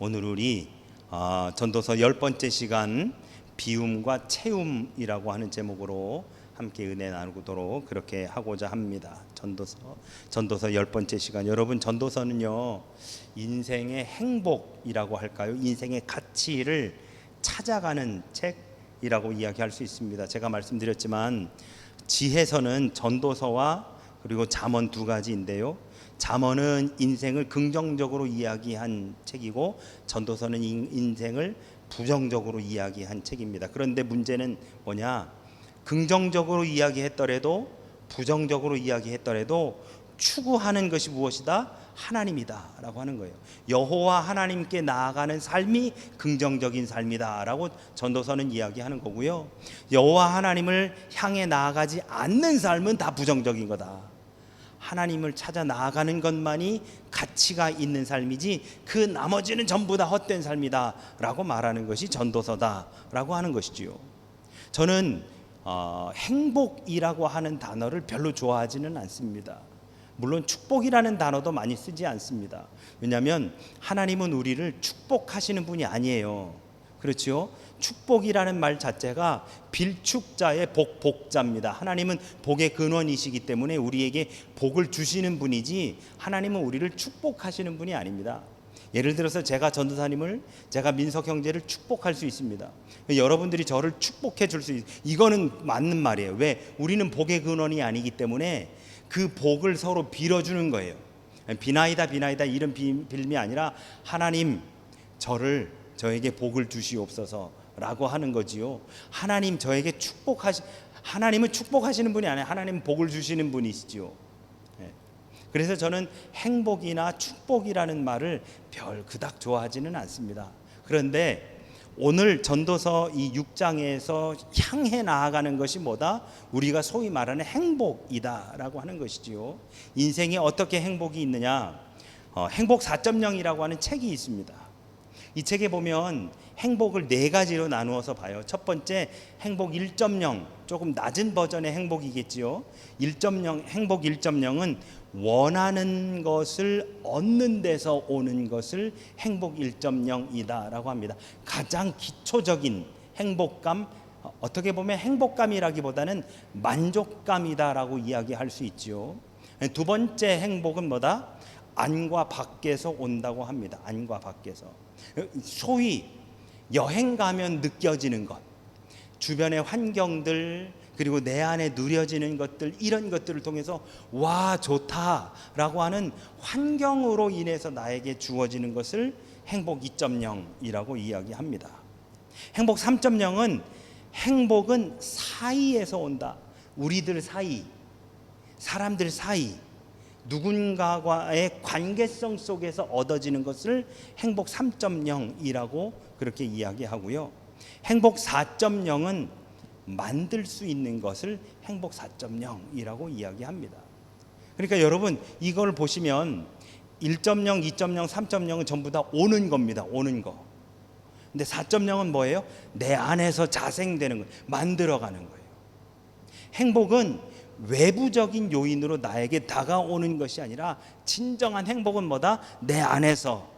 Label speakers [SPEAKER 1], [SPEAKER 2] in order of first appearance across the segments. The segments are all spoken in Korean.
[SPEAKER 1] 오늘 우리 전도서 10번째 시간 비움과 채움이라고 하는 제목으로 함께 은혜 나누도록 그렇게 하고자 합니다. 전도서 10번째 시간. 여러분, 전도서는요 인생의 행복이라고 할까요? 인생의 가치를 찾아가는 책이라고 이야기할 수 있습니다. 제가 말씀드렸지만 지혜서는 전도서와 그리고 잠언 두 가지인데요, 잠언은 인생을 긍정적으로 이야기한 책이고 전도서는 인생을 부정적으로 이야기한 책입니다. 그런데 문제는 뭐냐? 긍정적으로 이야기했더라도 부정적으로 이야기했더라도 추구하는 것이 무엇이다? 하나님이다 라고 하는 거예요. 여호와 하나님께 나아가는 삶이 긍정적인 삶이다 라고 전도서는 이야기하는 거고요, 여호와 하나님을 향해 나아가지 않는 삶은 다 부정적인 거다. 하나님을 찾아 나아가는 것만이 가치가 있는 삶이지 그 나머지는 전부 다 헛된 삶이다 라고 말하는 것이 전도서다 라고 하는 것이지요. 저는 행복이라고 하는 단어를 별로 좋아하지는 않습니다. 물론 축복이라는 단어도 많이 쓰지 않습니다. 왜냐하면 하나님은 우리를 축복하시는 분이 아니에요. 그렇죠? 축복이라는 말 자체가 빌축자의 복자입니다. 하나님은 복의 근원이시기 때문에 우리에게 복을 주시는 분이지 하나님은 우리를 축복하시는 분이 아닙니다. 예를 들어서 제가 전도사님을, 제가 민석 형제를 축복할 수 있습니다. 여러분들이 저를 축복해 줄 수 이거는 맞는 말이에요. 왜? 우리는 복의 근원이 아니기 때문에 그 복을 서로 빌어주는 거예요. 비나이다 이런 빌미 아니라 하나님 저에게 복을 주시옵소서 라고 하는 거지요. 하나님 저에게 하나님은 축복하시는 분이 아니에요. 하나님은 복을 주시는 분이시지요. 그래서 저는 행복이나 축복이라는 말을 그닥 좋아하지는 않습니다. 그런데 오늘 전도서 이 6장에서 향해 나아가는 것이 뭐다? 우리가 소위 말하는 행복이다 라고 하는 것이지요. 인생에 어떻게 행복이 있느냐? 행복 4.0이라고 하는 책이 있습니다. 이 책에 보면 행복을 4가지로 나누어서 봐요. 첫 번째 행복 1.0, 조금 낮은 버전의 행복이겠지요. 행복 1.0은 원하는 것을 얻는 데서 오는 것을 행복 1.0이다 라고 합니다. 가장 기초적인 행복감, 어떻게 보면 행복감이라기보다는 만족감이다 라고 이야기할 수 있죠. 두 번째 행복은 뭐다? 안과 밖에서 온다고 합니다. 안과 밖에서. 소위 여행 가면 느껴지는 것, 주변의 환경들, 그리고 내 안에 누려지는 것들, 이런 것들을 통해서 와 좋다라고 하는 환경으로 인해서 나에게 주어지는 것을 행복 2.0이라고 이야기합니다. 행복 3.0은 행복은 사이에서 온다. 우리들 사이, 사람들 사이, 누군가와의 관계성 속에서 얻어지는 것을 행복 3.0이라고 그렇게 이야기하고요, 행복 4.0은 만들 수 있는 것을 행복 4.0이라고 이야기합니다. 그러니까 여러분 이걸 보시면 1.0, 2.0, 3.0은 전부 다 오는 겁니다. 오는 거. 근데 4.0은 뭐예요? 내 안에서 자생되는 거예요. 만들어가는 거예요. 행복은 외부적인 요인으로 나에게 다가오는 것이 아니라 진정한 행복은 뭐다? 내 안에서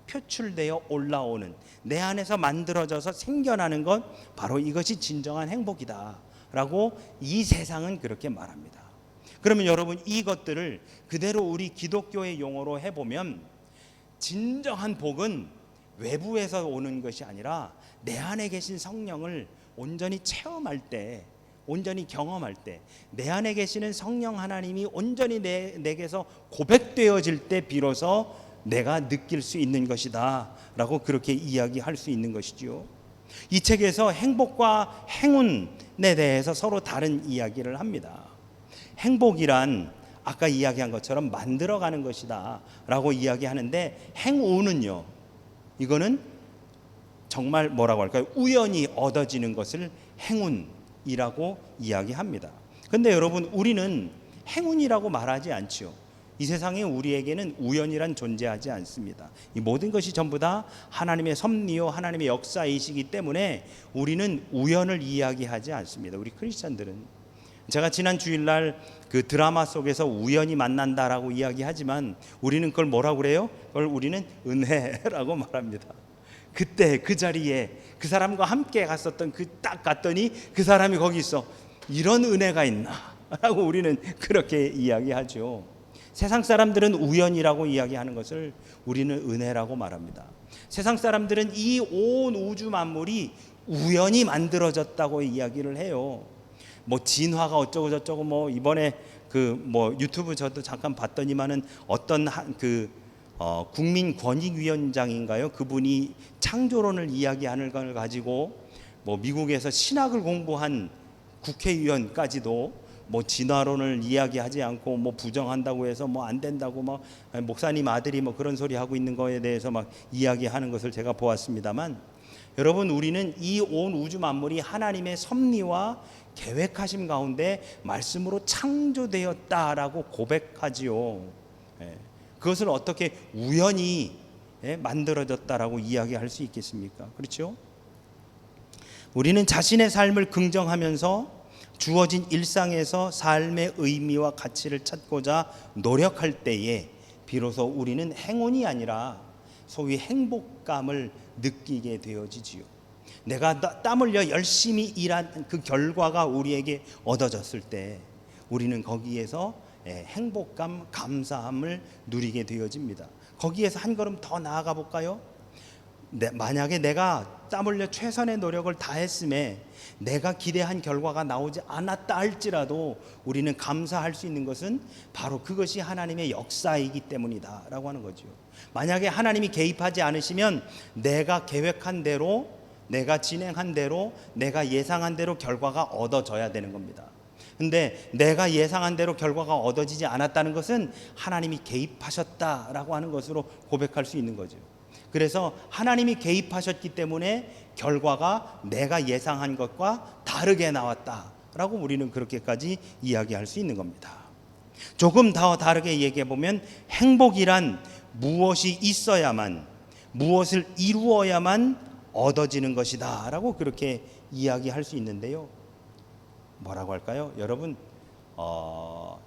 [SPEAKER 1] 표출되어 올라오는, 내 안에서 만들어져서 생겨나는 것, 바로 이것이 진정한 행복이다 라고 이 세상은 그렇게 말합니다. 그러면 여러분 이것들을 그대로 우리 기독교의 용어로 해보면 진정한 복은 외부에서 오는 것이 아니라 내 안에 계신 성령을 온전히 체험할 때, 온전히 경험할 때, 내 안에 계시는 성령 하나님이 온전히 내게서 고백되어질 때 비로소 내가 느낄 수 있는 것이다 라고 그렇게 이야기할 수 있는 것이지요. 이 책에서 행복과 행운에 대해서 서로 다른 이야기를 합니다. 행복이란 아까 이야기한 것처럼 만들어가는 것이다 라고 이야기하는데, 행운은요, 이거는 정말 뭐라고 할까요? 우연히 얻어지는 것을 행운이라고 이야기합니다. 그런데 여러분 우리는 행운이라고 말하지 않죠. 이 세상에 우리에게는 우연이란 존재하지 않습니다. 이 모든 것이 전부 다 하나님의 섭리요 하나님의 역사이시기 때문에 우리는 우연을 이야기하지 않습니다. 우리 크리스찬들은 제가 지난 주일날 그 드라마 속에서 우연히 만난다라고 이야기하지만 우리는 그걸 뭐라고 그래요? 그걸 우리는 은혜라고 말합니다. 그때 그 자리에 그 사람과 함께 갔었던 딱 갔더니 그 사람이 거기 있어. 이런 은혜가 있나? 라고 우리는 그렇게 이야기하죠. 세상 사람들은 우연이라고 이야기하는 것을 우리는 은혜라고 말합니다. 세상 사람들은 이 온 우주 만물이 우연히 만들어졌다고 이야기를 해요. 뭐 진화가 어쩌고 저쩌고 뭐 이번에 그 뭐 유튜브 저도 잠깐 봤더니만은 어떤 국민권익위원장인가요? 그분이 창조론을 이야기하는 걸 가지고 뭐 미국에서 신학을 공부한 국회의원까지도 뭐 진화론을 이야기하지 않고 뭐 부정한다고 해서 뭐 안 된다고 뭐 목사님 아들이 뭐 그런 소리 하고 있는 거에 대해서 막 이야기하는 것을 제가 보았습니다만, 여러분, 우리는 이 온 우주 만물이 하나님의 섭리와 계획하심 가운데 말씀으로 창조되었다라고 고백하지요. 그것을 어떻게 우연히 만들어졌다라고 이야기할 수 있겠습니까? 그렇죠? 우리는 자신의 삶을 긍정하면서 주어진 일상에서 삶의 의미와 가치를 찾고자 노력할 때에 비로소 우리는 행운이 아니라 소위 행복감을 느끼게 되어지지요. 내가 땀 흘려 열심히 일한 그 결과가 우리에게 얻어졌을 때 우리는 거기에서 행복감, 감사함을 누리게 되어집니다. 거기에서 한 걸음 더 나아가 볼까요? 만약에 내가 땀 흘려 최선의 노력을 다했음에 내가 기대한 결과가 나오지 않았다 할지라도 우리는 감사할 수 있는 것은 바로 그것이 하나님의 역사이기 때문이다 라고 하는 거죠. 만약에 하나님이 개입하지 않으시면 내가 계획한 대로, 내가 진행한 대로, 내가 예상한 대로 결과가 얻어져야 되는 겁니다. 근데 내가 예상한 대로 결과가 얻어지지 않았다는 것은 하나님이 개입하셨다라고 하는 것으로 고백할 수 있는 거죠. 그래서 하나님이 개입하셨기 때문에 결과가 내가 예상한 것과 다르게 나왔다라고 우리는 그렇게까지 이야기할 수 있는 겁니다. 조금 더 다르게 얘기해 보면 행복이란 무엇이 있어야만, 무엇을 이루어야만 얻어지는 것이다 라고 그렇게 이야기할 수 있는데요. 뭐라고 할까요? 여러분,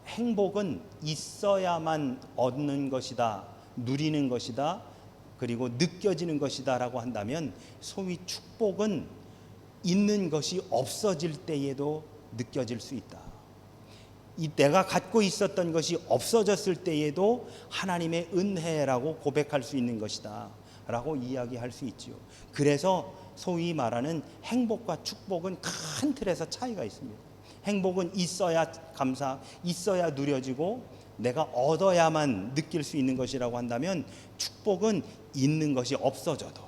[SPEAKER 1] 행복은 있어야만 얻는 것이다, 누리는 것이다, 그리고 느껴지는 것이다 라고 한다면, 소위 축복은 있는 것이 없어질 때에도 느껴질 수 있다. 내가 갖고 있었던 것이 없어졌을 때에도 하나님의 은혜라고 고백할 수 있는 것이다 라고 이야기할 수 있지요. 그래서 소위 말하는 행복과 축복은 큰 틀에서 차이가 있습니다. 행복은 있어야 있어야 누려지고 내가 얻어야만 느낄 수 있는 것이라고 한다면, 축복은 있는 것이 없어져도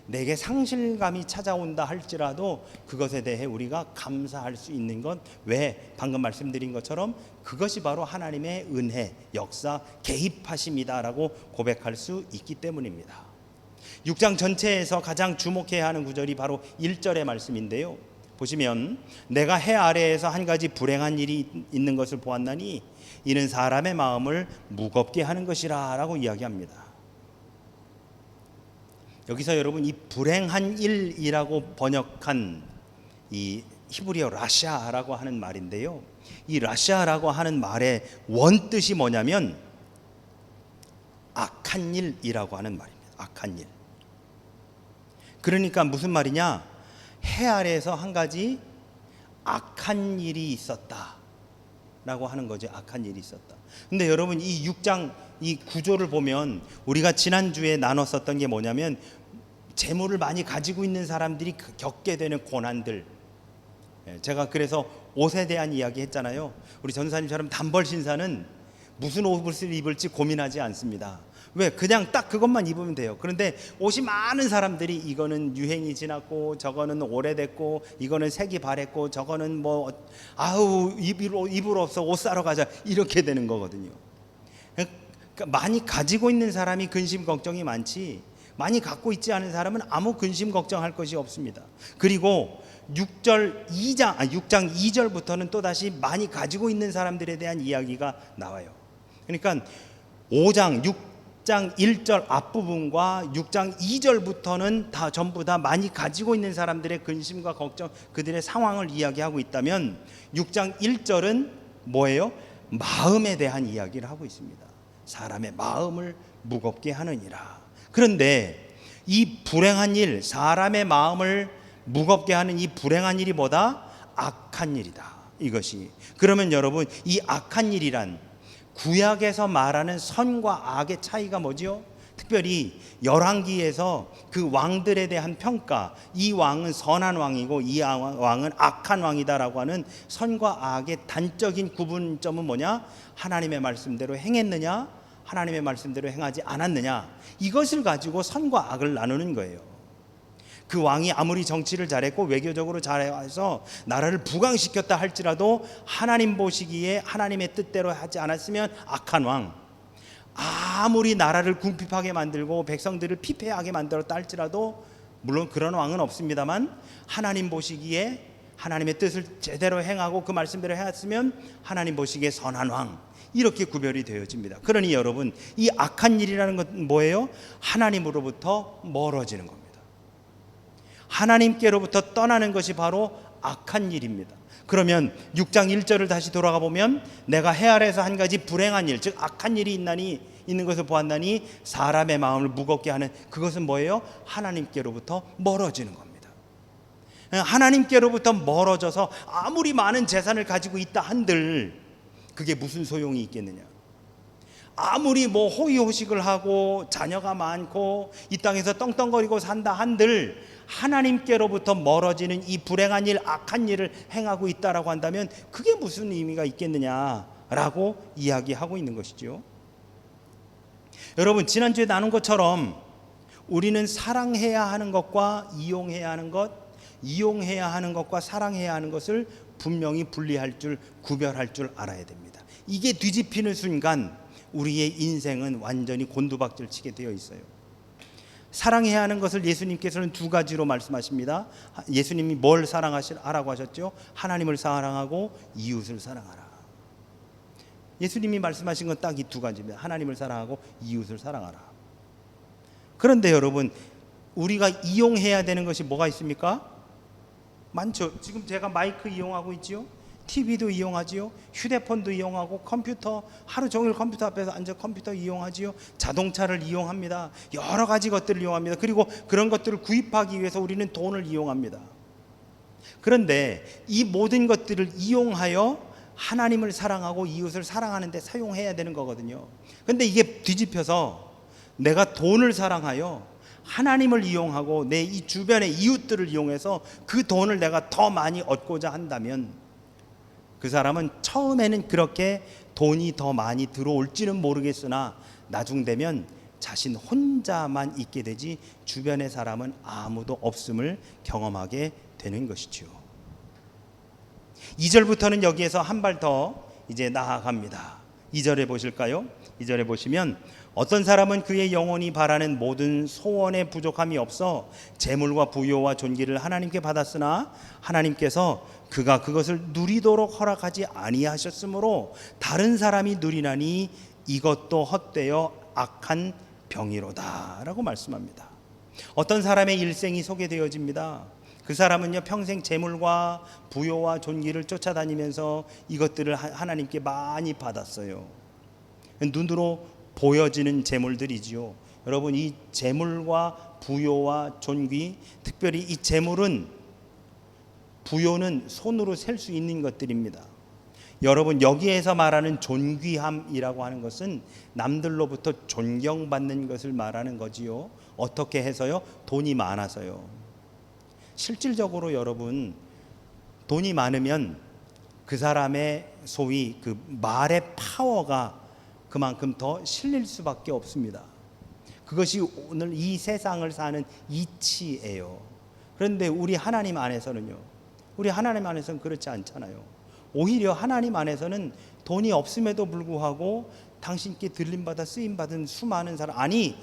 [SPEAKER 1] 내게 상실감이 찾아온다 할지라도 그것에 대해 우리가 감사할 수 있는 건, 왜? 방금 말씀드린 것처럼 그것이 바로 하나님의 은혜, 역사, 개입하심이다라고 고백할 수 있기 때문입니다. 6장 전체에서 가장 주목해야 하는 구절이 바로 1절의 말씀인데요. 보시면, 내가 해 아래에서 한 가지 불행한 일이 있는 것을 보았나니 이는 사람의 마음을 무겁게 하는 것이라 라고 이야기합니다. 여기서 여러분, 이 불행한 일이라고 번역한 이 히브리어 라샤라고 하는 말인데요, 이 라샤라고 하는 말의 원뜻이 뭐냐면 악한 일이라고 하는 말입니다. 악한 일. 그러니까 무슨 말이냐, 해 아래에서 한 가지 악한 일이 있었다 라고 하는 거죠. 악한 일이 있었다. 근데 여러분, 이 6장 이 구조를 보면 우리가 지난주에 나눴었던 게 뭐냐면, 재물을 많이 가지고 있는 사람들이 겪게 되는 고난들. 제가 그래서 옷에 대한 이야기 했잖아요. 우리 전사님처럼 단벌 신사는 무슨 옷을 입을지 고민하지 않습니다. 왜? 그냥 딱 그것만 입으면 돼요. 그런데 옷이 많은 사람들이 이거는 유행이 지났고, 저거는 오래됐고, 이거는 색이 바랬고, 저거는 뭐 입을 없어, 옷 사러 가자, 이렇게 되는 거거든요. 그러니까 많이 가지고 있는 사람이 근심 걱정이 많지, 많이 갖고 있지 않은 사람은 아무 근심 걱정할 것이 없습니다. 그리고 6장 2절부터는 또다시 많이 가지고 있는 사람들에 대한 이야기가 나와요. 그러니까 5장 6장 1절 앞부분과 6장 2절부터는 다 전부 다 많이 가지고 있는 사람들의 근심과 걱정, 그들의 상황을 이야기하고 있다면 6장 1절은 뭐예요? 마음에 대한 이야기를 하고 있습니다. 사람의 마음을 무겁게 하느니라. 그런데 이 불행한 일, 사람의 마음을 무겁게 하는 이 불행한 일이 뭐다? 악한 일이다. 이것이. 그러면 여러분, 이 악한 일이란 구약에서 말하는 선과 악의 차이가 뭐죠? 특별히 열왕기에서 그 왕들에 대한 평가, 이 왕은 선한 왕이고 이 왕은 악한 왕이다라고 하는 선과 악의 단적인 구분점은 뭐냐? 하나님의 말씀대로 행했느냐, 하나님의 말씀대로 행하지 않았느냐, 이것을 가지고 선과 악을 나누는 거예요. 그 왕이 아무리 정치를 잘했고 외교적으로 잘해서 나라를 부강시켰다 할지라도 하나님 보시기에 하나님의 뜻대로 하지 않았으면 악한 왕, 아무리 나라를 궁핍하게 만들고 백성들을 피폐하게 만들었다 할지라도, 물론 그런 왕은 없습니다만, 하나님 보시기에 하나님의 뜻을 제대로 행하고 그 말씀대로 해왔으면 하나님 보시기에 선한 왕, 이렇게 구별이 되어집니다. 그러니 여러분, 이 악한 일이라는 건 뭐예요? 하나님으로부터 멀어지는 겁니다. 하나님께로부터 떠나는 것이 바로 악한 일입니다. 그러면 6장 1절을 다시 돌아가 보면, 내가 해 아래에서 한 가지 불행한 일, 즉 악한 일이 있는 것을 보았나니 사람의 마음을 무겁게 하는, 그것은 뭐예요? 하나님께로부터 멀어지는 겁니다. 하나님께로부터 멀어져서 아무리 많은 재산을 가지고 있다 한들 그게 무슨 소용이 있겠느냐? 아무리 호의호식을 하고 자녀가 많고 이 땅에서 떵떵거리고 산다 한들 하나님께로부터 멀어지는 이 불행한 일, 악한 일을 행하고 있다라고 한다면 그게 무슨 의미가 있겠느냐라고 이야기하고 있는 것이죠. 여러분, 지난주에 나눈 것처럼 우리는 사랑해야 하는 것과 이용해야 하는 것, 이용해야 하는 것과 사랑해야 하는 것을 분명히 분리할 줄, 구별할 줄 알아야 됩니다. 이게 뒤집히는 순간 우리의 인생은 완전히 곤두박질 치게 되어 있어요. 사랑해야 하는 것을 예수님께서는 두 가지로 말씀하십니다. 예수님이 뭘 사랑하라고 하셨죠? 하나님을 사랑하고 이웃을 사랑하라. 예수님이 말씀하신 건 딱 이 두 가지입니다. 하나님을 사랑하고 이웃을 사랑하라. 그런데 여러분, 우리가 이용해야 되는 것이 뭐가 있습니까? 많죠. 지금 제가 마이크 이용하고 있지요. TV도 이용하지요. 휴대폰도 이용하고, 컴퓨터, 하루 종일 컴퓨터 앞에서 앉아 컴퓨터 이용하지요. 자동차를 이용합니다. 여러 가지 것들을 이용합니다. 그리고 그런 것들을 구입하기 위해서 우리는 돈을 이용합니다. 그런데 이 모든 것들을 이용하여 하나님을 사랑하고 이웃을 사랑하는 데 사용해야 되는 거거든요. 그런데 이게 뒤집혀서 내가 돈을 사랑하여 하나님을 이용하고 내 이 주변의 이웃들을 이용해서 그 돈을 내가 더 많이 얻고자 한다면 그 사람은 처음에는 그렇게 돈이 더 많이 들어올지는 모르겠으나 나중 되면 자신 혼자만 있게 되지 주변의 사람은 아무도 없음을 경험하게 되는 것이죠. 2절부터는 여기에서 한 발 더 이제 나아갑니다. 2절에 보실까요? 2절에 보시면, 어떤 사람은 그의 영혼이 바라는 모든 소원에 부족함이 없어 재물과 부요와 존귀를 하나님께 받았으나 하나님께서 그가 그것을 누리도록 허락하지 아니하셨으므로 다른 사람이 누리나니 이것도 헛되어 악한 병이로다 라고 말씀합니다. 어떤 사람의 일생이 소개되어집니다. 그 사람은요, 평생 재물과 부요와 존귀를 쫓아다니면서 이것들을 하나님께 많이 받았어요. 눈으로 보여지는 재물들이지요. 여러분, 이 재물과 부요와 존귀, 특별히 이 재물은, 부요는 손으로 셀 수 있는 것들입니다. 여러분, 여기에서 말하는 존귀함이라고 하는 것은 남들로부터 존경받는 것을 말하는 거지요. 어떻게 해서요? 돈이 많아서요. 실질적으로 여러분, 돈이 많으면 그 사람의 소위 그 말의 파워가 그만큼 더 실릴 수밖에 없습니다. 그것이 오늘 이 세상을 사는 이치예요. 그런데 우리 하나님 안에서는요, 우리 하나님 안에서는 그렇지 않잖아요. 오히려 하나님 안에서는 돈이 없음에도 불구하고 당신께 들림받아 쓰임받은 수많은 사람, 아니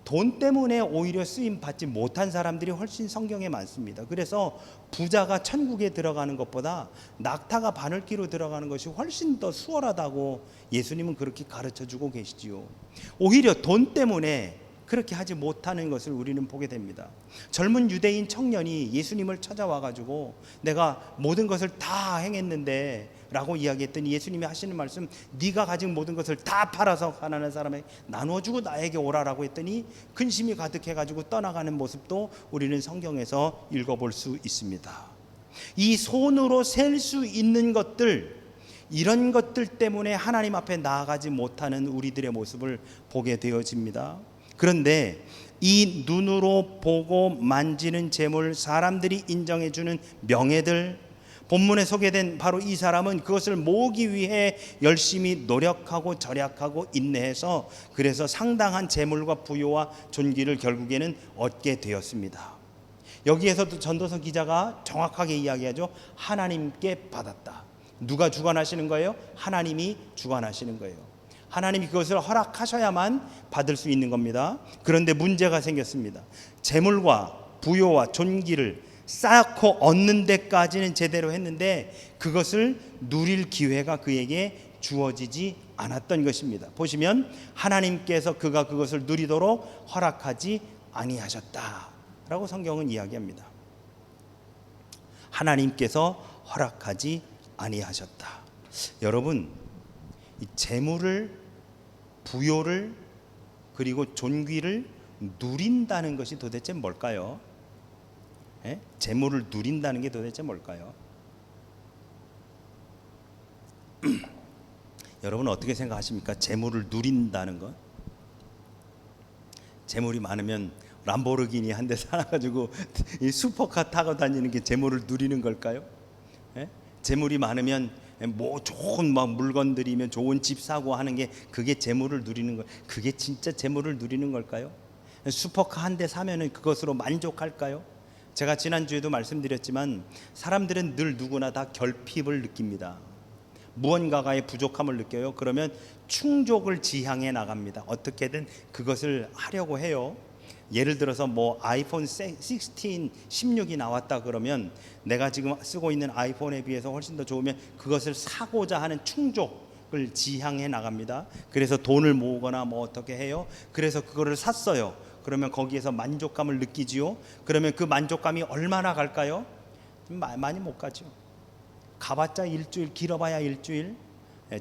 [SPEAKER 1] 돈 때문에 오히려 쓰임 받지 못한 사람들이 훨씬 성경에 많습니다. 그래서 부자가 천국에 들어가는 것보다 낙타가 바늘기로 들어가는 것이 훨씬 더 수월하다고 예수님은 그렇게 가르쳐 주고 계시지요. 오히려 돈 때문에 그렇게 하지 못하는 것을 우리는 보게 됩니다. 젊은 유대인 청년이 예수님을 찾아와 가지고 내가 모든 것을 다 행했는데 라고 이야기했더니 예수님이 하시는 말씀, 네가 가진 모든 것을 다 팔아서 가난한 사람에게 나눠주고 나에게 오라라고 했더니 근심이 가득해 가지고 떠나가는 모습도 우리는 성경에서 읽어볼 수 있습니다. 이 손으로 셀 수 있는 것들, 이런 것들 때문에 하나님 앞에 나아가지 못하는 우리들의 모습을 보게 되어집니다. 그런데 이 눈으로 보고 만지는 재물, 사람들이 인정해주는 명예들, 본문에 소개된 바로 이 사람은 그것을 모으기 위해 열심히 노력하고 절약하고 인내해서 그래서 상당한 재물과 부요와 존귀를 결국에는 얻게 되었습니다. 여기에서도 전도서 기자가 정확하게 이야기하죠. 하나님께 받았다. 누가 주관하시는 거예요? 하나님이 주관하시는 거예요. 하나님이 그것을 허락하셔야만 받을 수 있는 겁니다. 그런데 문제가 생겼습니다. 재물과 부요와 존귀를 쌓고 얻는 데까지는 제대로 했는데 그것을 누릴 기회가 그에게 주어지지 않았던 것입니다. 보시면 하나님께서 그가 그것을 누리도록 허락하지 아니하셨다라고 성경은 이야기합니다. 하나님께서 허락하지 아니하셨다. 여러분, 이 재물을, 부요를, 그리고 존귀를 누린다는 것이 도대체 뭘까요? 재물을 누린다는 게 도대체 뭘까요? 여러분 어떻게 생각하십니까? 재물을 누린다는 것? 재물이 많으면 람보르기니 한 대 사가지고 이 슈퍼카 타고 다니는 게 재물을 누리는 걸까요? 재물이 많으면 뭐 좋은 막 물건들이면 좋은 집 사고 하는 게 그게 재물을 누리는 거? 그게 진짜 재물을 누리는 걸까요? 슈퍼카 한 대 사면은 그것으로 만족할까요? 제가 지난주에도 말씀드렸지만 사람들은 늘 누구나 다 결핍을 느낍니다. 무언가의 부족함을 느껴요. 그러면 충족을 지향해 나갑니다. 어떻게든 그것을 하려고 해요. 예를 들어서 뭐 아이폰 16, 16이 나왔다 그러면 내가 지금 쓰고 있는 아이폰에 비해서 훨씬 더 좋으면 그것을 사고자 하는 충족을 지향해 나갑니다. 그래서 돈을 모으거나 뭐 어떻게 해요. 그래서 그거를 샀어요. 그러면 거기에서 만족감을 느끼지요. 그러면 그 만족감이 얼마나 갈까요? 많이 못 가죠. 가봤자 일주일, 길어봐야 일주일,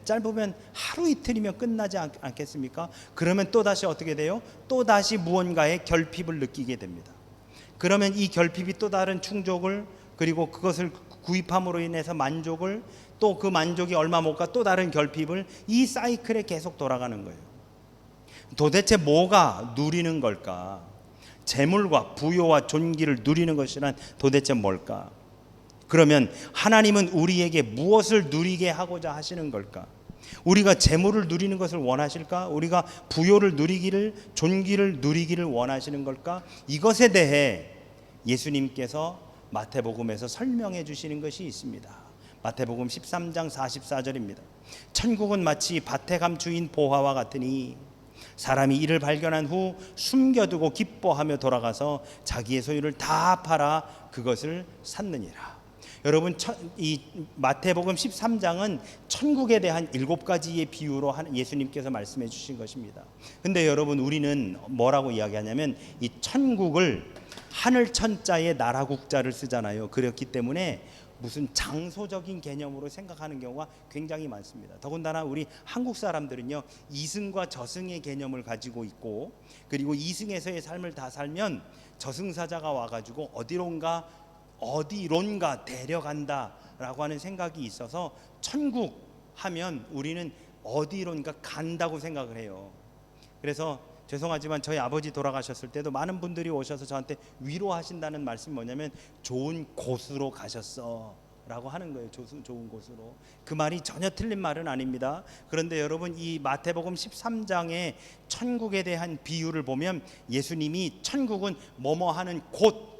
[SPEAKER 1] 짧으면 하루 이틀이면 끝나지 않겠습니까? 그러면 또다시 어떻게 돼요? 또다시 무언가의 결핍을 느끼게 됩니다. 그러면 이 결핍이 또 다른 충족을, 그리고 그것을 구입함으로 인해서 만족을, 또 그 만족이 얼마 못 가 또 다른 결핍을, 이 사이클에 계속 돌아가는 거예요. 도대체 뭐가 누리는 걸까? 재물과 부요와 존귀를 누리는 것이란 도대체 뭘까? 그러면 하나님은 우리에게 무엇을 누리게 하고자 하시는 걸까? 우리가 재물을 누리는 것을 원하실까? 우리가 부요를 누리기를, 존귀를 누리기를 원하시는 걸까? 이것에 대해 예수님께서 마태복음에서 설명해 주시는 것이 있습니다. 마태복음 13장 44절입니다. 천국은 마치 밭에 감추인 보화와 같으니 사람이 이를 발견한 후 숨겨두고 기뻐하며 돌아가서 자기의 소유를 다 팔아 그것을 샀느니라. 여러분, 이 마태복음 13장은 천국에 대한 7가지의 비유로 예수님께서 말씀해 주신 것입니다. 근데 여러분, 우리는 뭐라고 이야기하냐면 이 천국을 하늘 천자에 나라 국자를 쓰잖아요. 그렇기 때문에 무슨 장소적인 개념으로 생각하는 경우가 굉장히 많습니다. 더군다나 우리 한국 사람들은요, 이승과 저승의 개념을 가지고 있고, 그리고 이승에서의 삶을 다 살면 저승사자가 와가지고 어디론가 데려간다라고 하는 생각이 있어서 천국 하면 우리는 어디론가 간다고 생각을 해요. 그래서 죄송하지만 저희 아버지 돌아가셨을 때도 많은 분들이 오셔서 저한테 위로하신다는 말씀이 뭐냐면 좋은 곳으로 가셨어 라고 하는 거예요. 좋은 곳으로. 그 말이 전혀 틀린 말은 아닙니다. 그런데 여러분, 이 마태복음 13장의 천국에 대한 비유를 보면 예수님이 천국은 뭐뭐 하는 곳,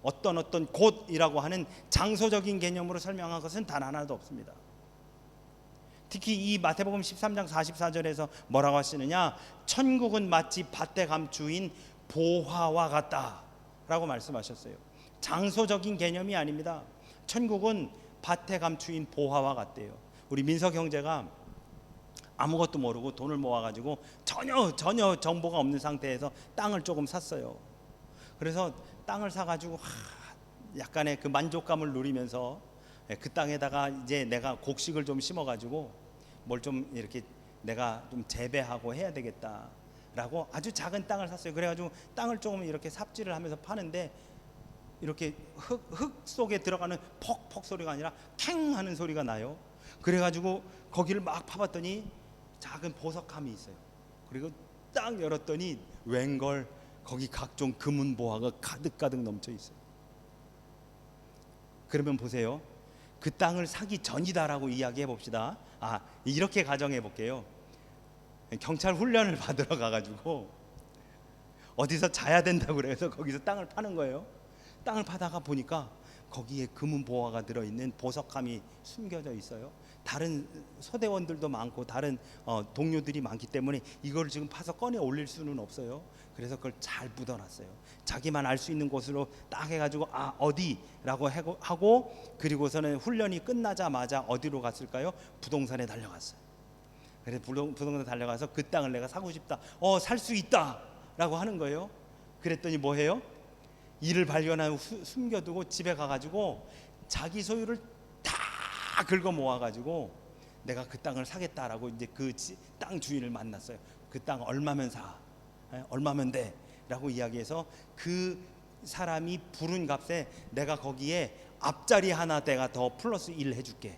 [SPEAKER 1] 어떤 곳이라고 하는 장소적인 개념으로 설명한 것은 단 하나도 없습니다. 특히 이 마태복음 13장 44절에서 뭐라고 하시느냐, 천국은 마치 밭에 감추인 보화와 같다라고 말씀하셨어요. 장소적인 개념이 아닙니다. 천국은 밭에 감추인 보화와 같대요. 우리 민석 형제가 아무것도 모르고 돈을 모아가지고 전혀 정보가 없는 상태에서 땅을 조금 샀어요. 그래서 땅을 사가지고 약간의 그 만족감을 누리면서 그 땅에다가 이제 내가 곡식을 좀 심어가지고 뭘 좀 이렇게 내가 좀 재배하고 해야 되겠다라고 아주 작은 땅을 샀어요. 그래가지고 땅을 조금 이렇게 삽질을 하면서 파는데 이렇게 흙 속에 들어가는 퍽퍽 소리가 아니라 캥 하는 소리가 나요. 그래가지고 거기를 막 파봤더니 작은 보석함이 있어요. 그리고 딱 열었더니 웬걸 거기 각종 금은 보화가 가득가득 넘쳐 있어요. 그러면 보세요. 그 땅을 사기 전이다라고 이야기해 봅시다. 이렇게 가정해 볼게요. 경찰 훈련을 받으러 가가지고 어디서 자야 된다고 그래서 거기서 땅을 파는 거예요. 땅을 파다가 보니까 거기에 금은 보화가 들어있는 보석함이 숨겨져 있어요. 다른 소대원들도 많고 다른 동료들이 많기 때문에 이걸 지금 파서 꺼내 올릴 수는 없어요. 그래서 그걸 잘 묻어놨어요. 자기만 알 수 있는 곳으로 딱 해가지고 어디라고 하고, 그리고서는 훈련이 끝나자마자 어디로 갔을까요? 부동산에 달려갔어요. 그래서 부동산에 달려가서 그 땅을 내가 사고 싶다, 살 수 있다 라고 하는 거예요. 그랬더니 뭐 해요? 이를 발견하고 숨겨두고 집에 가가지고 자기 소유를 다 긁어 모아가지고 내가 그 땅을 사겠다라고 이제 그 땅 주인을 만났어요. 그 땅 얼마면 사? 얼마면 돼? 라고 이야기해서 그 사람이 부른 값에 내가 거기에 앞자리 하나 내가 더 플러스 1 해줄게.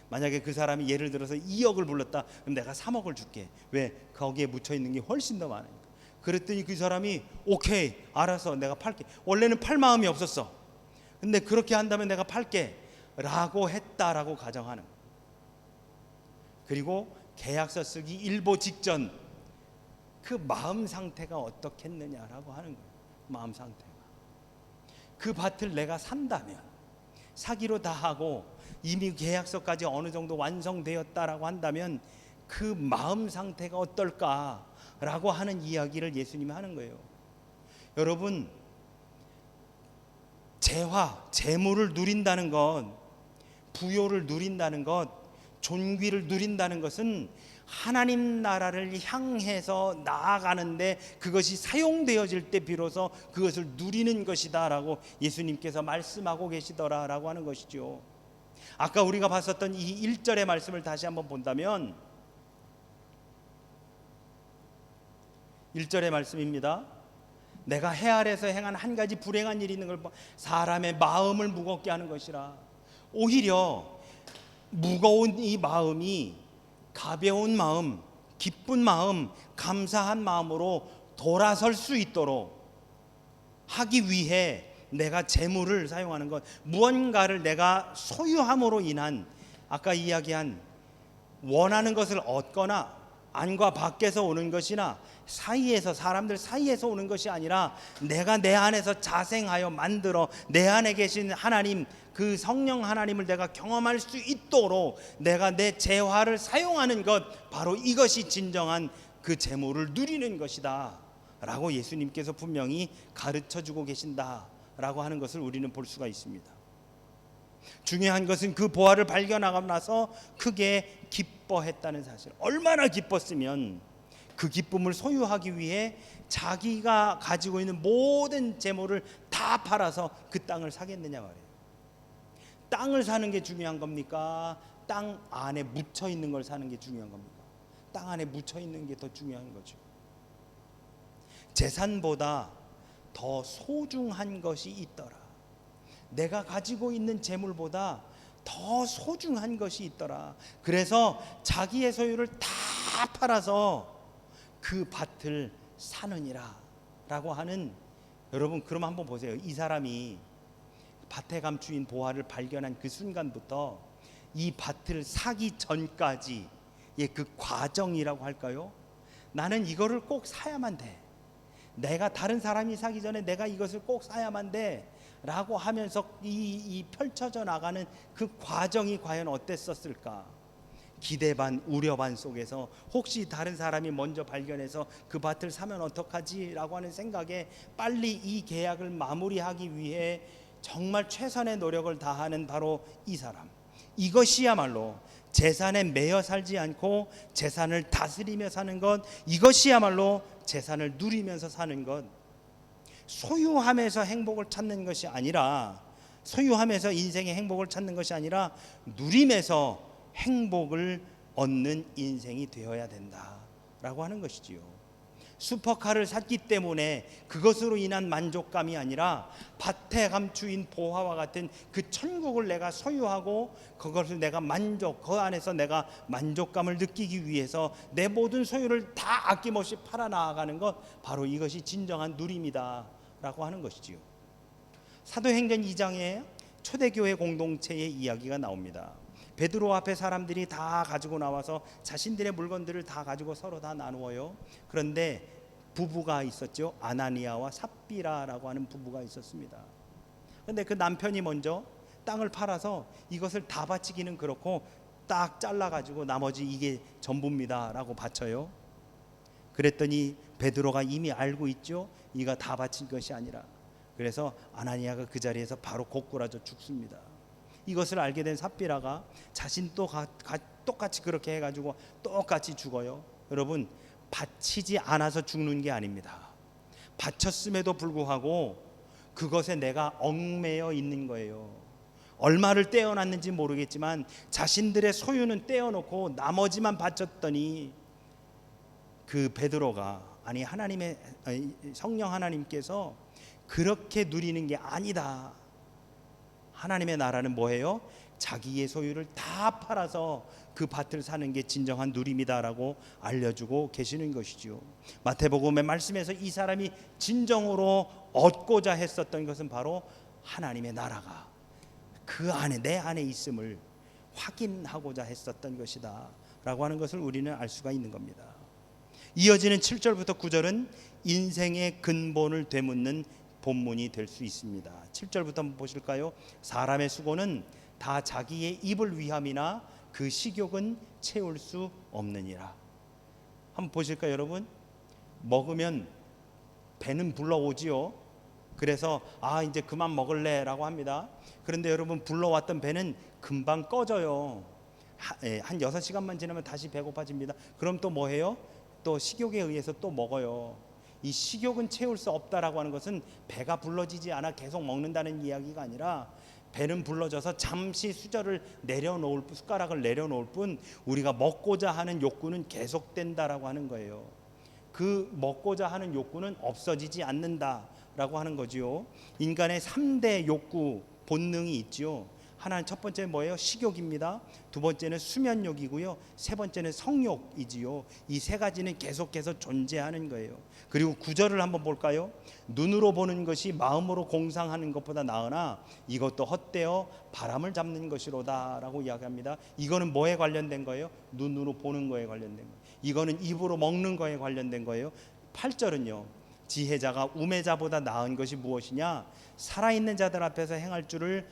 [SPEAKER 1] 만약에 그 사람이 예를 들어서 2억을 불렀다, 그럼 내가 3억을 줄게. 왜? 거기에 묻혀있는 게 훨씬 더 많으니까. 그랬더니 그 사람이 오케이 알아서 내가 팔게. 원래는 팔 마음이 없었어. 근데 그렇게 한다면 내가 팔게 라고 했다라고 가정하는 거예요. 그리고 계약서 쓰기 일보 직전 그 마음 상태가 어떻겠느냐라고 하는 거예요. 마음 상태가. 그 밭을 내가 산다면, 사기로 다 하고 이미 계약서까지 어느 정도 완성되었다라고 한다면 그 마음 상태가 어떨까라고 하는 이야기를 예수님이 하는 거예요. 여러분, 재물을 누린다는 것, 부요를 누린다는 것, 존귀를 누린다는 것은 하나님 나라를 향해서 나아가는데 그것이 사용되어질 때 비로소 그것을 누리는 것이다 라고 예수님께서 말씀하고 계시더라라고 하는 것이죠. 아까 우리가 봤었던 이 1절의 말씀을 다시 한번 본다면 1절의 말씀입니다. 내가 해 아래서 행한 한 가지 불행한 일이 있는 걸 봐. 사람의 마음을 무겁게 하는 것이라. 오히려 무거운 이 마음이 가벼운 마음, 기쁜 마음, 감사한 마음으로 돌아설 수 있도록 하기 위해 내가 재물을 사용하는 것, 무언가를 내가 소유함으로 인한 아까 이야기한 원하는 것을 얻거나 안과 밖에서 오는 것이나 사이에서, 사람들 사이에서 오는 것이 아니라 내가 내 안에서 자생하여 만들어 내 안에 계신 하나님, 그 성령 하나님을 내가 경험할 수 있도록 내가 내 재화를 사용하는 것, 바로 이것이 진정한 그 재물을 누리는 것이다 라고 예수님께서 분명히 가르쳐주고 계신다 라고 하는 것을 우리는 볼 수가 있습니다. 중요한 것은 그 보화를 발견하고 나서 크게 기뻐했다는 사실. 얼마나 기뻤으면 그 기쁨을 소유하기 위해 자기가 가지고 있는 모든 재물을 다 팔아서 그 땅을 사겠느냐 말이에요. 땅을 사는 게 중요한 겁니까? 땅 안에 묻혀 있는 걸 사는 게 중요한 겁니까? 땅 안에 묻혀 있는 게 더 중요한 거죠. 재산보다 더 소중한 것이 있더라. 내가 가지고 있는 재물보다 더 소중한 것이 있더라. 그래서 자기의 소유를 다 팔아서 그 밭을 사느니라 라고 하는, 여러분 그럼 한번 보세요. 이 사람이 밭에 감추인 보화를 발견한 그 순간부터 이 밭을 사기 전까지의 그 과정이라고 할까요? 나는 이거를 꼭 사야만 돼. 내가 다른 사람이 사기 전에 내가 이것을 꼭 사야만 돼 라고 하면서 이 펼쳐져 나가는 그 과정이 과연 어땠었을까? 기대 반 우려 반 속에서 혹시 다른 사람이 먼저 발견해서 그 밭을 사면 어떡하지? 라고 하는 생각에 빨리 이 계약을 마무리하기 위해 정말 최선의 노력을 다하는 바로 이 사람, 이것이야말로 재산에 매여 살지 않고 재산을 다스리며 사는 것, 이것이야말로 재산을 누리면서 사는 것, 소유함에서 행복을 찾는 것이 아니라, 소유함에서 인생의 행복을 찾는 것이 아니라 누림에서 행복을 얻는 인생이 되어야 된다라고 하는 것이지요. 슈퍼카를 샀기 때문에 그것으로 인한 만족감이 아니라 밭에 감추인 보화와 같은 그 천국을 내가 소유하고 그것을 내가 그 안에서 내가 만족감을 느끼기 위해서 내 모든 소유를 다 아낌없이 팔아나가는 것, 바로 이것이 진정한 누림이다 라고 하는 것이지요. 사도행전 2장에 초대교회 공동체의 이야기가 나옵니다. 베드로 앞에 사람들이 다 가지고 나와서 자신들의 물건들을 다 가지고 서로 다 나누어요. 그런데 부부가 있었죠. 아나니아와 삽비라라고 하는 부부가 있었습니다. 그런데 그 남편이 먼저 땅을 팔아서 이것을 다 바치기는 그렇고 딱 잘라가지고 나머지 이게 전부입니다 라고 바쳐요. 그랬더니 베드로가 이미 알고 있죠. 이가 다 바친 것이 아니라. 그래서 아나니아가 그 자리에서 바로 고꾸라져 죽습니다. 이것을 알게 된 삽비라가 자신도 똑같이 그렇게 해가지고 똑같이 죽어요. 여러분, 바치지 않아서 죽는 게 아닙니다. 바쳤음에도 불구하고 그것에 내가 얽매여 있는 거예요. 얼마를 떼어놨는지 모르겠지만 자신들의 소유는 떼어놓고 나머지만 바쳤더니 그 베드로가, 아니 하나님의 성령 하나님께서 그렇게 누리는 게 아니다. 하나님의 나라는 뭐예요? 자기의 소유를 다 팔아서 그 밭을 사는 게 진정한 누림이다라고 알려주고 계시는 것이죠. 마태복음의 말씀에서 이 사람이 진정으로 얻고자 했었던 것은 바로 하나님의 나라가 그 안에, 내 안에 있음을 확인하고자 했었던 것이다 라고 하는 것을 우리는 알 수가 있는 겁니다. 이어지는 7절부터 9절은 인생의 근본을 되묻는 본문이 될 수 있습니다. 7절부터 한번 보실까요? 사람의 수고는 다 자기의 입을 위함이나 그 식욕은 채울 수 없느니라. 한번 보실까요, 여러분? 먹으면 배는 불러오지요. 그래서 이제 그만 먹을래라고 합니다. 그런데 여러분, 불러왔던 배는 금방 꺼져요. 한 6시간만 지나면 다시 배고파집니다. 그럼 또 뭐 해요? 또 식욕에 의해서 또 먹어요. 이 식욕은 채울 수 없다라고 하는 것은 배가 불러지지 않아 계속 먹는다는 이야기가 아니라 배는 불러져서 잠시 숟가락을 내려놓을 뿐 우리가 먹고자 하는 욕구는 계속된다라고 하는 거예요. 그 먹고자 하는 욕구는 없어지지 않는다라고 하는 거지요. 인간의 3대 욕구 본능이 있지요. 하나는 첫 번째 뭐예요? 식욕입니다. 두 번째는 수면욕이고요. 세 번째는 성욕이지요. 이 세 가지는 계속해서 존재하는 거예요. 그리고 9절을 한번 볼까요? 눈으로 보는 것이 마음으로 공상하는 것보다 나으나 이것도 헛되어 바람을 잡는 것이로다 라고 이야기합니다. 이거는 뭐에 관련된 거예요? 눈으로 보는 거에 관련된 거예요. 이거는 입으로 먹는 거에 관련된 거예요. 8절은요, 지혜자가 우매자보다 나은 것이 무엇이냐? 살아있는 자들 앞에서 행할 줄을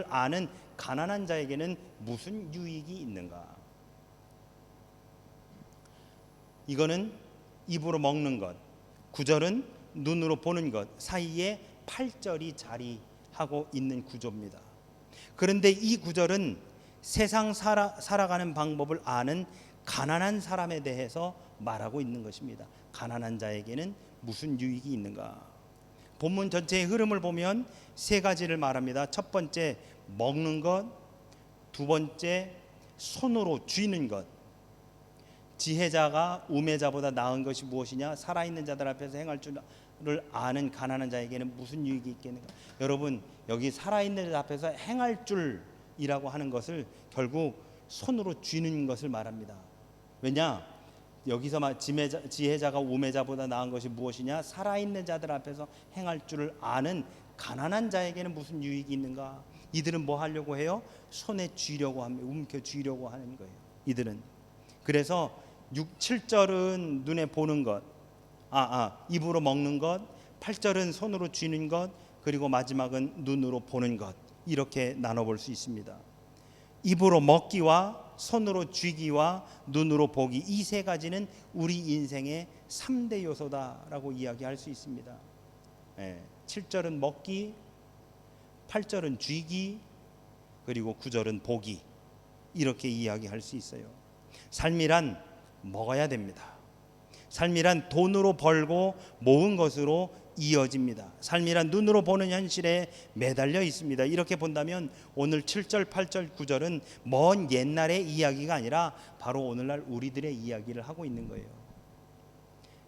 [SPEAKER 1] 아는 가난한 자에게는 무슨 유익이 있는가? 이거는 입으로 먹는 것, 9절은 눈으로 보는 것 사이에 8절이 자리하고 있는 구조입니다. 그런데 이 9절은 세상 살아가는 방법을 아는 가난한 사람에 대해서 말하고 있는 것입니다. 가난한 자에게는 무슨 유익이 있는가? 본문 전체의 흐름을 보면 세 가지를 말합니다. 첫 번째, 먹는 것. 두 번째, 손으로 쥐는 것. 지혜자가 우매자보다 나은 것이 무엇이냐? 살아있는 자들 앞에서 행할 줄을 아는 가난한 자에게는 무슨 유익이 있겠는가? 여러분, 여기 살아있는 자들 앞에서 행할 줄이라고 하는 것을 결국 손으로 쥐는 것을 말합니다. 왜냐? 여기서 지혜자가 우매자보다 나은 것이 무엇이냐? 살아있는 자들 앞에서 행할 줄을 아는 가난한 자에게는 무슨 유익이 있는가? 이들은 뭐 하려고 해요? 손에 쥐려고 합니다. 움켜 쥐려고 하는 거예요. 이들은. 그래서 7절은 눈에 보는 것, 입으로 먹는 것, 8절은 손으로 쥐는 것, 그리고 마지막은 눈으로 보는 것, 이렇게 나눠볼 수 있습니다. 입으로 먹기와 손으로 쥐기와 눈으로 보기, 이 세 가지는 우리 인생의 3대 요소다라고 이야기할 수 있습니다. 7절은 먹기, 8절은 쥐기, 그리고 9절은 보기, 이렇게 이야기할 수 있어요. 삶이란 먹어야 됩니다. 삶이란 돈으로 벌고 모은 것으로 이어집니다. 삶이란 눈으로 보는 현실에 매달려 있습니다. 이렇게 본다면 오늘 7절, 8절, 9절은 먼 옛날의 이야기가 아니라 바로 오늘날 우리들의 이야기를 하고 있는 거예요.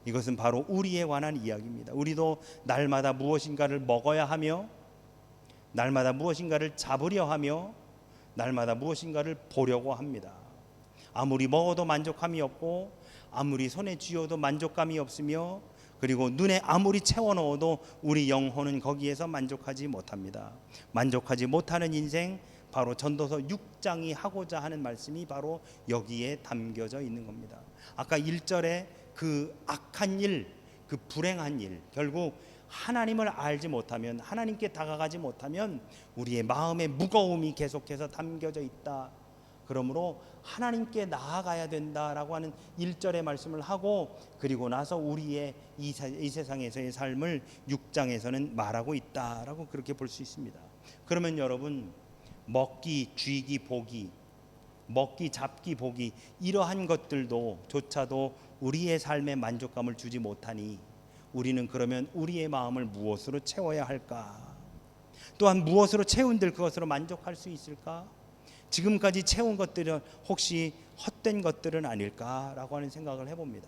[SPEAKER 1] 이것은 바로 우리에 관한 이야기입니다. 우리도 날마다 무엇인가를 먹어야 하며, 날마다 무엇인가를 잡으려 하며, 날마다 무엇인가를 보려고 합니다. 아무리 먹어도 만족함이 없고, 아무리 손에 쥐어도 만족감이 없으며, 그리고 눈에 아무리 채워 넣어도 우리 영혼은 거기에서 만족하지 못합니다. 만족하지 못하는 인생, 바로 전도서 6장이 하고자 하는 말씀이 바로 여기에 담겨져 있는 겁니다. 아까 1절에 그 악한 일, 그 불행한 일, 결국 하나님을 알지 못하면, 하나님께 다가가지 못하면 우리의 마음의 무거움이 계속해서 담겨져 있다. 그러므로 하나님께 나아가야 된다라고 하는 1절의 말씀을 하고, 그리고 나서 우리의 이 세상에서의 삶을 6장에서는 말하고 있다라고 그렇게 볼 수 있습니다. 그러면 여러분, 먹기, 쥐기, 보기, 먹기, 잡기, 보기, 이러한 것들도 조차도 우리의 삶에 만족감을 주지 못하니 우리는 그러면 우리의 마음을 무엇으로 채워야 할까? 또한 무엇으로 채운들 그것으로 만족할 수 있을까? 지금까지 채운 것들은 혹시 헛된 것들은 아닐까라고 하는 생각을 해봅니다.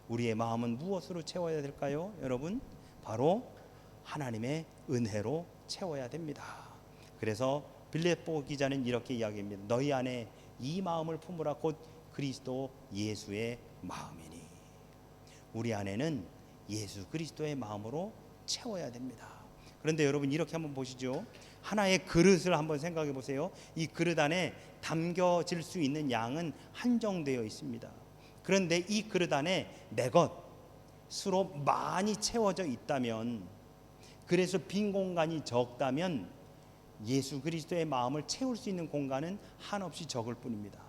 [SPEAKER 1] 우리의 마음은 무엇으로 채워야 될까요? 여러분, 바로 하나님의 은혜로 채워야 됩니다. 그래서 빌립보 기자는 이렇게 이야기합니다. 너희 안에 이 마음을 품으라, 곧 그리스도 예수의 마음이니. 우리 안에는 예수 그리스도의 마음으로 채워야 됩니다. 그런데 여러분, 이렇게 한번 보시죠. 하나의 그릇을 한번 생각해 보세요. 이 그릇 안에 담겨질 수 있는 양은 한정되어 있습니다. 그런데 이 그릇 안에 내 것으로 많이 채워져 있다면, 그래서 빈 공간이 적다면 예수 그리스도의 마음을 채울 수 있는 공간은 한없이 적을 뿐입니다.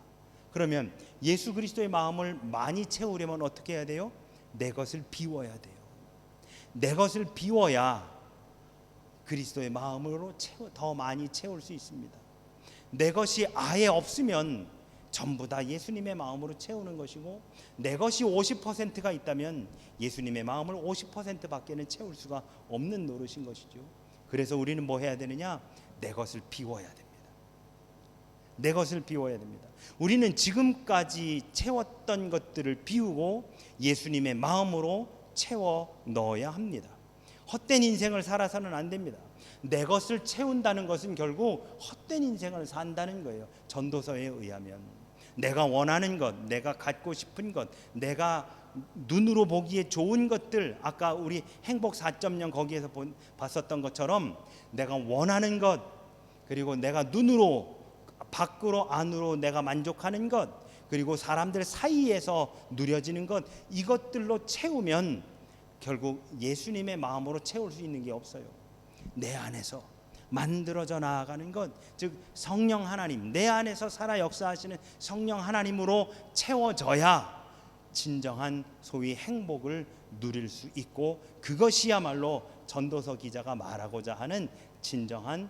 [SPEAKER 1] 그러면 예수 그리스도의 마음을 많이 채우려면 어떻게 해야 돼요? 내 것을 비워야 돼요. 내 것을 비워야 그리스도의 마음으로 더 많이 채울 수 있습니다. 내 것이 아예 없으면 전부 다 예수님의 마음으로 채우는 것이고, 내 것이 50%가 있다면 예수님의 마음을 50%밖에는 채울 수가 없는 노릇인 것이죠. 그래서 우리는 뭐 해야 되느냐? 내 것을 비워야 됩니다. 내 것을 비워야 됩니다. 우리는 지금까지 채웠던 것들을 비우고 예수님의 마음으로 채워 넣어야 합니다. 헛된 인생을 살아서는 안 됩니다. 내 것을 채운다는 것은 결국 헛된 인생을 산다는 거예요. 전도서에 의하면 내가 원하는 것, 내가 갖고 싶은 것, 내가 눈으로 보기에 좋은 것들, 아까 우리 행복 4.0 거기에서 봤었던 것처럼 내가 원하는 것, 그리고 내가 눈으로 밖으로 안으로 내가 만족하는 것, 그리고 사람들 사이에서 누려지는 것, 이것들로 채우면 결국 예수님의 마음으로 채울 수 있는 게 없어요. 내 안에서 만들어져 나아가는 것, 즉 성령 하나님, 내 안에서 살아 역사하시는 성령 하나님으로 채워져야 진정한 소위 행복을 누릴 수 있고, 그것이야말로 전도서 기자가 말하고자 하는 진정한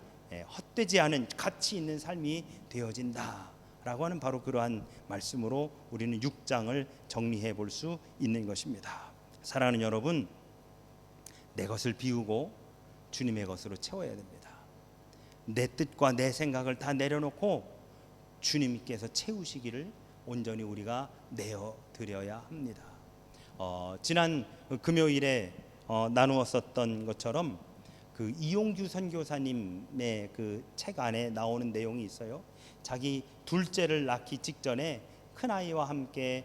[SPEAKER 1] 헛되지 않은 가치 있는 삶이 되어진다라고 하는 바로 그러한 말씀으로 우리는 6장을 정리해 볼 수 있는 것입니다. 사랑하는 여러분, 내 것을 비우고 주님의 것으로 채워야 됩니다. 내 뜻과 내 생각을 다 내려놓고 주님께서 채우시기를 온전히 우리가 내어드려야 합니다. 지난 금요일에 나누었었던 것처럼 그 이용규 선교사님의 그 책 안에 나오는 내용이 있어요. 자기 둘째를 낳기 직전에 큰아이와 함께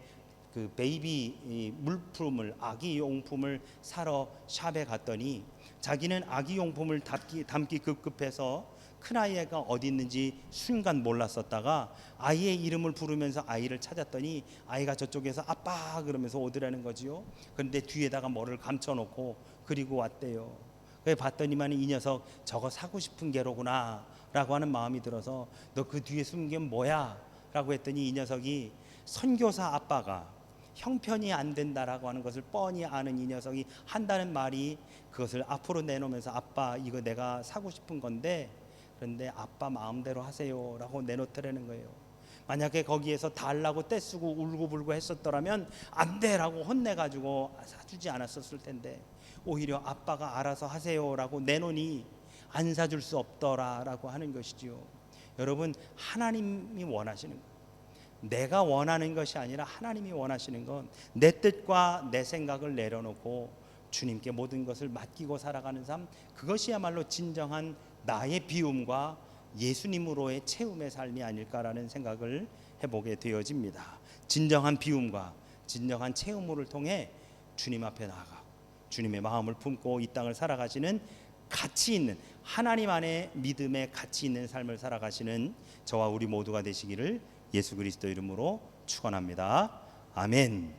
[SPEAKER 1] 그 베이비 물품을, 아기 용품을 사러 샵에 갔더니 자기는 아기 용품을 담기 급급해서 큰아이가 어디 있는지 순간 몰랐었다가 아이의 이름을 부르면서 아이를 찾았더니 아이가 저쪽에서 아빠 그러면서 오더라는 거지요. 그런데 뒤에다가 뭐를 감춰놓고 그리고 왔대요. 그래 봤더니만 이 녀석 저거 사고 싶은 게로구나 라고 하는 마음이 들어서 너 그 뒤에 숨긴 게 뭐야? 라고 했더니 이 녀석이 선교사 아빠가 형편이 안 된다라고 하는 것을 뻔히 아는 이 녀석이 한다는 말이 그것을 앞으로 내놓으면서 아빠 이거 내가 사고 싶은 건데 그런데 아빠 마음대로 하세요 라고 내놓더라는 거예요. 만약에 거기에서 달라고 떼쓰고 울고불고 했었더라면 안 돼라고 혼내가지고 사주지 않았었을 텐데 오히려 아빠가 알아서 하세요 라고 내놓으니 안 사줄 수 없더라라고 하는 것이지요. 여러분 하나님이 원하시는 것, 내가 원하는 것이 아니라 하나님이 원하시는 건 내 뜻과 내 생각을 내려놓고 주님께 모든 것을 맡기고 살아가는 삶, 그것이야말로 진정한 나의 비움과 예수님으로의 채움의 삶이 아닐까라는 생각을 해보게 되어집니다. 진정한 비움과 진정한 채움을 통해 주님 앞에 나아가 주님의 마음을 품고 이 땅을 살아가시는 가치 있는 하나님 안에 믿음의 가치 있는 삶을 살아가시는 저와 우리 모두가 되시기를 예수 그리스도 이름으로 축원합니다. 아멘.